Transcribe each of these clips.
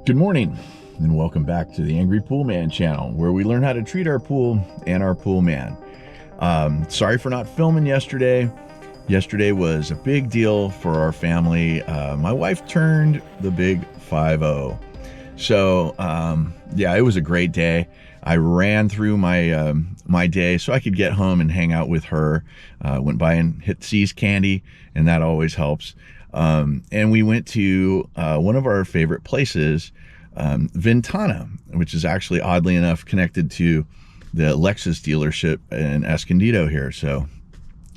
Good morning, and welcome back to the Angry Poolman channel, where we learn how to treat our pool and our pool man. Sorry for not filming yesterday. Yesterday was a big deal for our family. My wife turned the big 5-0. So, yeah, it was a great day. I ran through my my day so I could get home and hang out with her. Went by and hit C's Candy, and that always helps. And we went to one of our favorite places, Ventana, which is actually, oddly enough, connected to the Lexus dealership in Escondido here. So,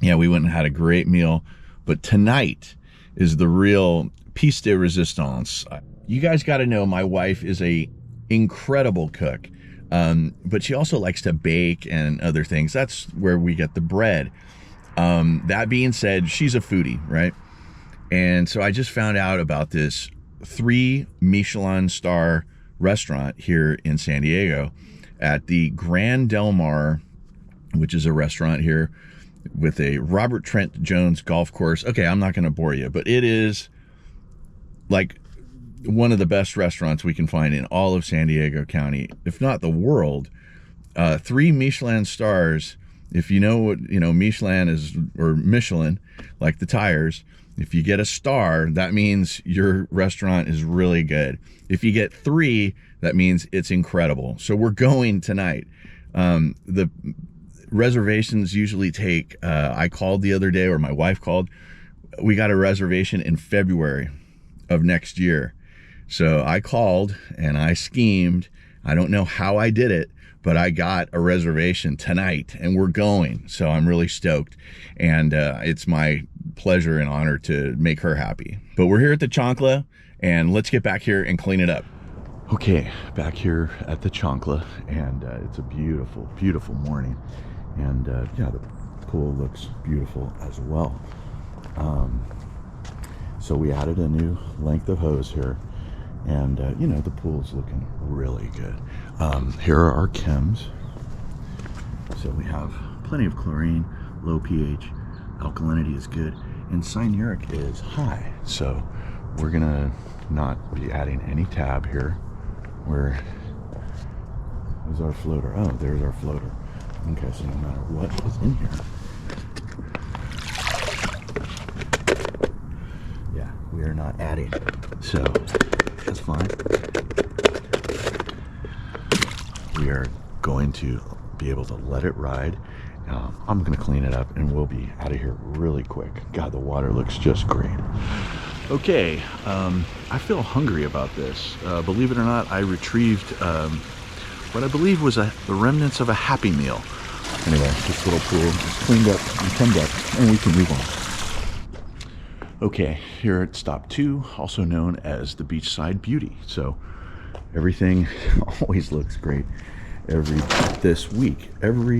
yeah, we went and had a great meal. But tonight is the real piece de resistance. You guys got to know my wife is a incredible cook, but she also likes to bake and other things. That's where we get the bread. That being said, she's a foodie, right? And so I just found out about this 3 Michelin star restaurant here in San Diego at the Grand Del Mar, which is a restaurant here with a Robert Trent Jones golf course. Okay, I'm not going to bore you, but it is like one of the best restaurants we can find in all of San Diego County, if not the world. 3 Michelin stars. If you know what, Michelin is, or Michelin, like the tires, if you get a star, that means your restaurant is really good. If you get 3, that means it's incredible. So we're going tonight. The reservations usually take, I called the other day, or my wife called. We got a reservation in February of next year. So I called and I schemed. I don't know how I did it, but I got a reservation tonight and we're going. So I'm really stoked. And it's my pleasure and honor to make her happy. But we're here at the Chancla, and let's get back here and clean it up. Okay, back here at the Chancla, and it's a beautiful, beautiful morning. And yeah, the pool looks beautiful as well. So we added a new length of hose here, and the pool's looking really good. Here are our chems. So we have plenty of chlorine, low pH, alkalinity is good, and cyanuric is high. So we're gonna not be adding any tab here. Where's our floater? Oh, there's our floater. Okay, so no matter what is in here, yeah, we are not adding. So that's fine. We are going to be able to let it ride. I'm going to clean it up and we'll be out of here really quick. God, the water looks just great. Okay, I feel hungry about this. Believe it or not, I retrieved what I believe was the remnants of a Happy Meal. Anyway, this little pool is cleaned up and cleaned up, and we can move on. Okay, here at Stop 2, also known as the Beachside Beauty. So everything always looks great every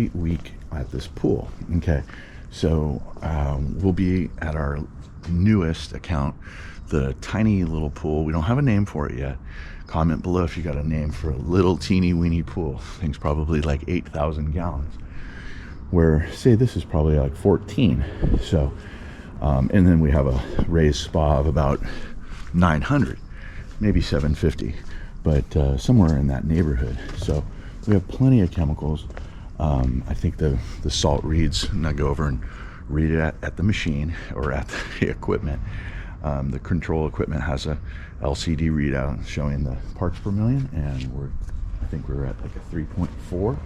week at this pool. Okay, so we'll be at our newest account, the tiny little pool. We don't have a name for it yet. Comment below if you got a name for a little teeny weeny pool. Thing's probably like 8,000 gallons, where say this is probably like 14. So and then we have a raised spa of about 900, maybe 750, but somewhere in that neighborhood. So we have plenty of chemicals. I think the salt reads, and I go over and read it at the machine or at the equipment. The control equipment has a LCD readout showing the parts per million, and I think we're at like a 3.4.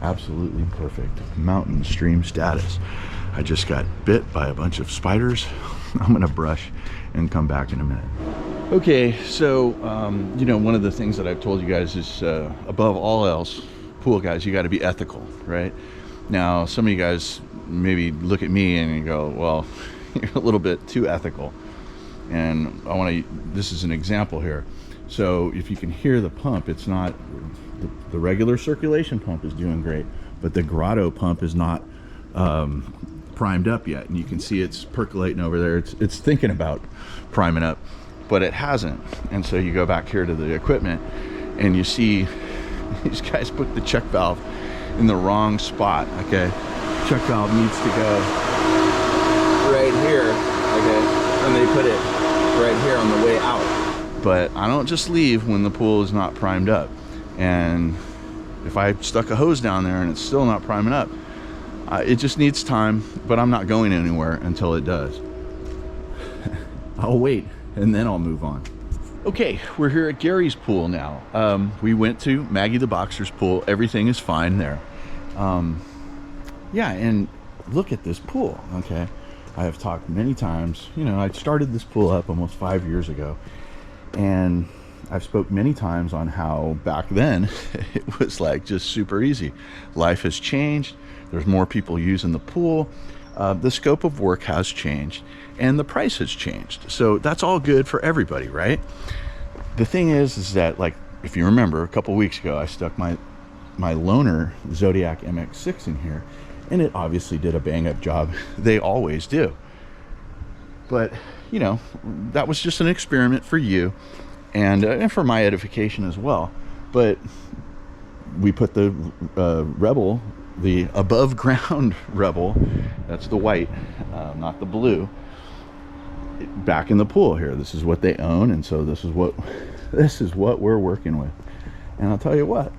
Absolutely perfect. Mountain stream status. I just got bit by a bunch of spiders. I'm gonna brush and come back in a minute. Okay, so one of the things that I've told you guys is above all else, pool guys, you got to be ethical, right? Now, some of you guys maybe look at me and you go, well, you're a little bit too ethical. And this is an example here. So if you can hear the pump, it's not, the regular circulation pump is doing great, but the grotto pump is not primed up yet. And you can see it's percolating over there. It's thinking about priming up, but it hasn't. And so you go back here to the equipment and you see these guys put the check valve in the wrong spot. Okay, check valve needs to go right here. Okay, and they put it right here on the way out. but I don't just leave when the pool is not primed up. And if I stuck a hose down there and it's still not priming up, it just needs time, but I'm not going anywhere until it does. I'll wait and then I'll move on. Okay, we're here at Gary's pool now. We went to Maggie the Boxer's pool. Everything is fine there. Yeah, and look at this pool, okay? I have talked many times, you know, I started this pool up almost 5 years ago, and I've spoke many times on how back then it was like just super easy. Life has changed. There's more people using the pool. The scope of work has changed, and the price has changed. So that's all good for everybody, right? The thing is that, like, if you remember, a couple weeks ago, I stuck my loaner Zodiac MX6 in here, and it obviously did a bang-up job. They always do. But, you know, that was just an experiment for you, and for my edification as well. But we put the Rebel, the above ground Rebel, that's the white, not the blue, back in the pool here. This is what they own, and so this is what we're working with. And I'll tell you what,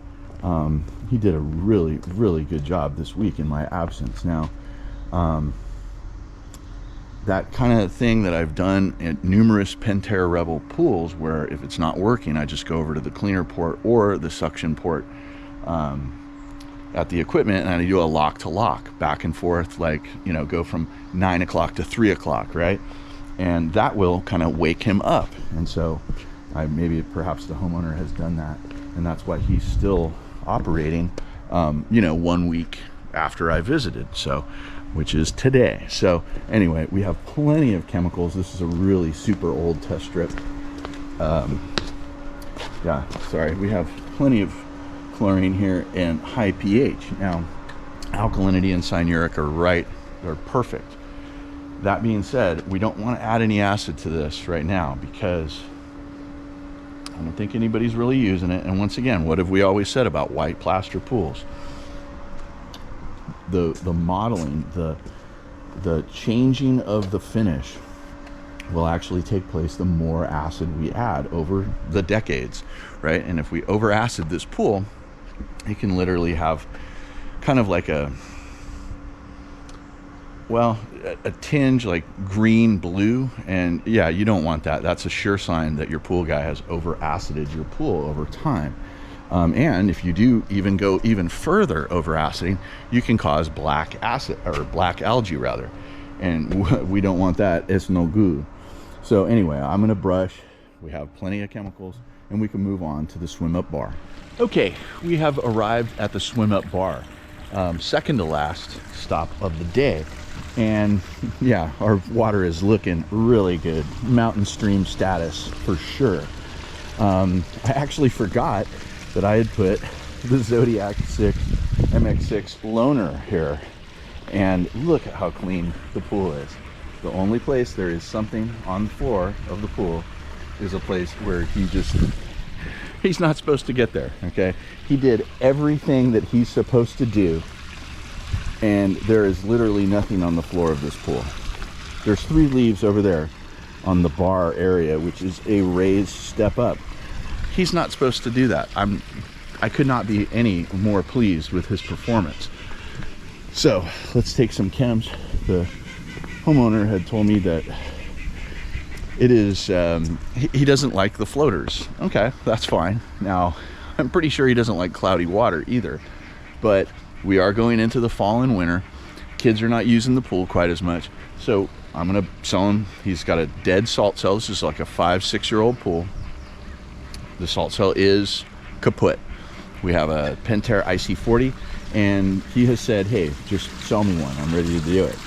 he did a really good job this week in my absence. Now, that kind of thing that I've done at numerous Pentair Rebel pools, where if it's not working, I just go over to the cleaner port or the suction port at the equipment, and I do a lock to lock back and forth, like, you know, go from 9 o'clock to 3 o'clock, right? And that will kind of wake him up. And so perhaps the homeowner has done that, and that's why he's still operating, you know, 1 week after I visited, so, which is today. So anyway, we have plenty of chemicals. This is a really super old test strip. Yeah, sorry, we have plenty of chlorine here and high pH. Now, alkalinity and cyanuric are perfect. That being said, we don't want to add any acid to this right now, because I don't think anybody's really using it. And once again, what have we always said about white plaster pools? The modeling, the changing of the finish will actually take place the more acid we add over the decades, right? And if we over acid this pool, it can literally have kind of like a tinge like green blue, and yeah, you don't want that. That's a sure sign that your pool guy has over acided your pool over time. And if you do even go even further over aciding, you can cause black acid, or black algae rather, and we don't want that. It's no good. So anyway, I'm gonna brush. We have plenty of chemicals, and we can move on to the swim up bar. Okay, we have arrived at the swim up bar, second to last stop of the day. And yeah, our water is looking really good. Mountain stream status for sure. I actually forgot that I had put the Zodiac MX6 loaner here, and look at how clean the pool is. The only place there is something on the floor of the pool is a place where he's not supposed to get there, okay? He did everything that he's supposed to do, and there is literally nothing on the floor of this pool. There's 3 leaves over there on the bar area, which is a raised step up. He's not supposed to do that. I could not be any more pleased with his performance. So let's take some chems. The homeowner had told me that it is, he doesn't like the floaters. Okay, that's fine. Now, I'm pretty sure he doesn't like cloudy water either, but we are going into the fall and winter. Kids are not using the pool quite as much, so I'm gonna sell him. He's got a dead salt cell. This is like a 5-6-year-old pool. The salt cell is kaput. We have a Pentair IC40, and he has said, hey, just sell me one. I'm ready to do it.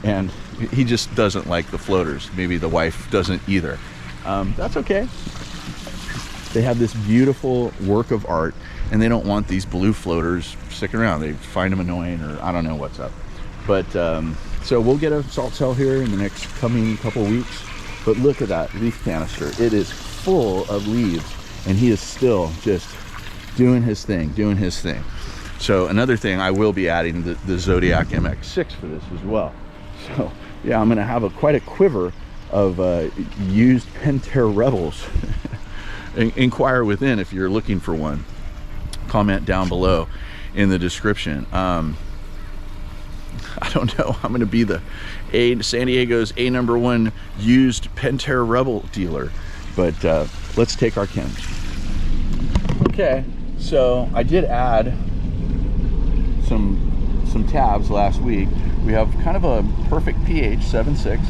And he just doesn't like the floaters. Maybe the wife doesn't either. That's okay. They have this beautiful work of art, and they don't want these blue floaters sticking around. They find them annoying, or I don't know what's up. But so we'll get a salt cell here in the next coming couple weeks. But look at that leaf canister. It is full of leaves, and he is still just doing his thing. So another thing, I will be adding the Zodiac MX6 for this as well. So yeah, I'm gonna have quite a quiver of used Pentair Rebels. Inquire within if you're looking for one. Comment down below in the description. I don't know. I'm going to be the San Diego's #1 used Pentair Rebel dealer. But let's take our chems. Okay, so I did add some tabs last week. We have kind of a perfect pH, 7.6,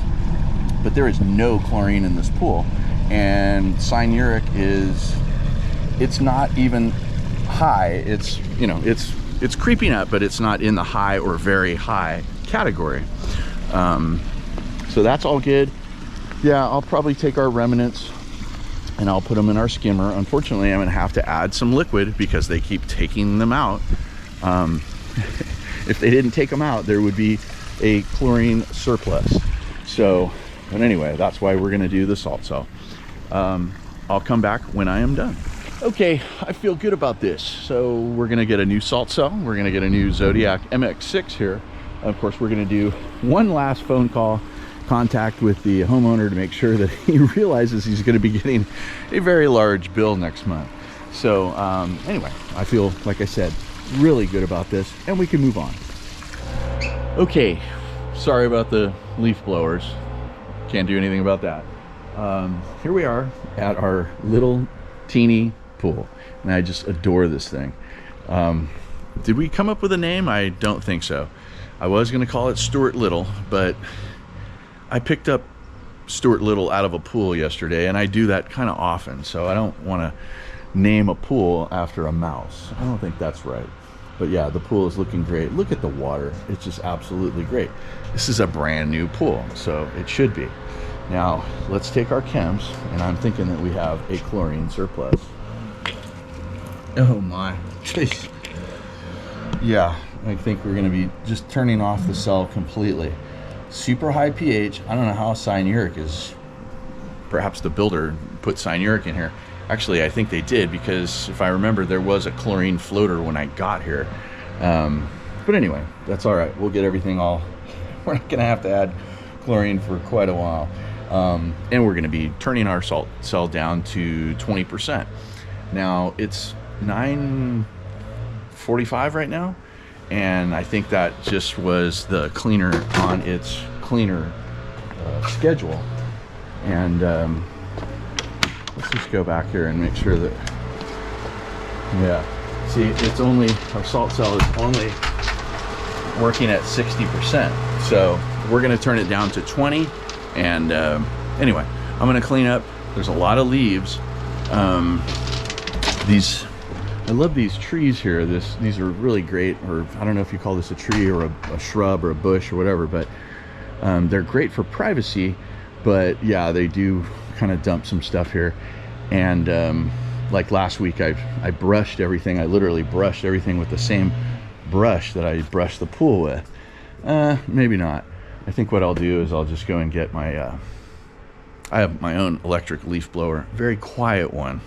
but there is no chlorine in this pool. And cyanuric it's not even high. It's, you know, it's creeping up, but it's not in the high or very high category. So that's all good. Yeah, I'll probably take our remnants and I'll put them in our skimmer. Unfortunately, I'm gonna have to add some liquid because they keep taking them out. If they didn't take them out, there would be a chlorine surplus. So, but anyway, that's why we're gonna do the salt cell. I'll come back when I am done. Okay, I feel good about this. So we're gonna get a new salt cell. We're gonna get a new Zodiac MX6 here. Of course, we're gonna do one last phone call contact with the homeowner to make sure that he realizes he's gonna be getting a very large bill next month. So anyway, I feel, like I said, really good about this, and we can move on. Okay, sorry about the leaf blowers. Can't do anything about that. Here we are at our little teeny pool, and I just adore this thing. Did we come up with a name? I don't think so. I was going to call it Stuart Little, but I picked up Stuart Little out of a pool yesterday, and I do that kind of often, so I don't want to name a pool after a mouse. I don't think that's right. But yeah, the pool is looking great. Look at the water. It's just absolutely great. This is a brand new pool, so it should be. Now, let's take our chems, and I'm thinking that we have a chlorine surplus. Oh my. Jeez. Yeah, I think we're gonna be just turning off the cell completely. Super high pH. I don't know how cyanuric is. Perhaps the builder put cyanuric in here. Actually, I think they did, because if I remember, there was a chlorine floater when I got here. But anyway, that's all right. We'll get everything all, we're not gonna have to add chlorine for quite a while. And we're gonna be turning our salt cell down to 20%. Now, it's 9:45 right now, and I think that just was the cleaner on its cleaner schedule. And let's just go back here and make sure that, yeah, see, it's only, our salt cell is only working at 60%. So we're gonna turn it down to 20. And anyway, I'm gonna clean up. There's a lot of leaves. I love these trees here. These are really great, or I don't know if you call this a tree or a shrub or a bush or whatever, but they're great for privacy. But yeah, they do kind of dump some stuff here. And like last week, I brushed everything. I literally brushed everything with the same brush that I brushed the pool with. Maybe not. I think what I'll do is I'll just go and get my I have my own electric leaf blower, very quiet one.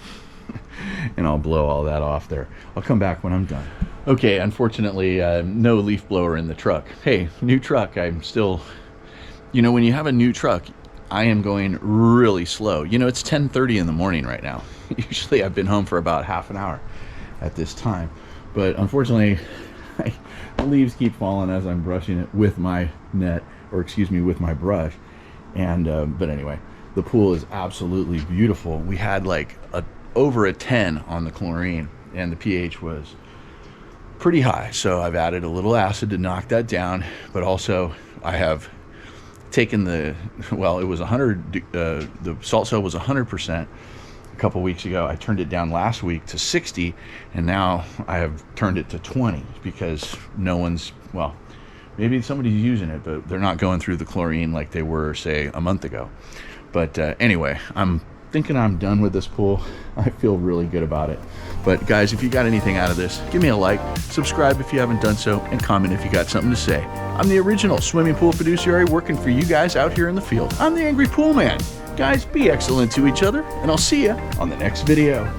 And I'll blow all that off there. I'll come back when I'm done. Okay, unfortunately, no leaf blower in the truck. Hey, new truck. I'm still, you know, when you have a new truck, I am going really slow. You know, it's 10:30 in the morning right now. Usually I've been home for about half an hour at this time. But unfortunately, the leaves keep falling as I'm brushing it with my net, or excuse me, with my brush. And but anyway, the pool is absolutely beautiful. We had like over a 10 on the chlorine, and the pH was pretty high. So I've added a little acid to knock that down, but also I have taken the, well, it was 100, the salt cell was 100% a couple weeks ago. I turned it down last week to 60, and now I have turned it to 20 because no one's, well, maybe somebody's using it, but they're not going through the chlorine like they were, say, a month ago. But anyway, I'm thinking I'm done with this pool. I feel really good about it. But guys, if you got anything out of this, give me a like, subscribe if you haven't done so, and comment if you got something to say. I'm the original swimming pool fiduciary working for you guys out here in the field. I'm the Angry Pool Man. Guys, be excellent to each other, and I'll see you on the next video.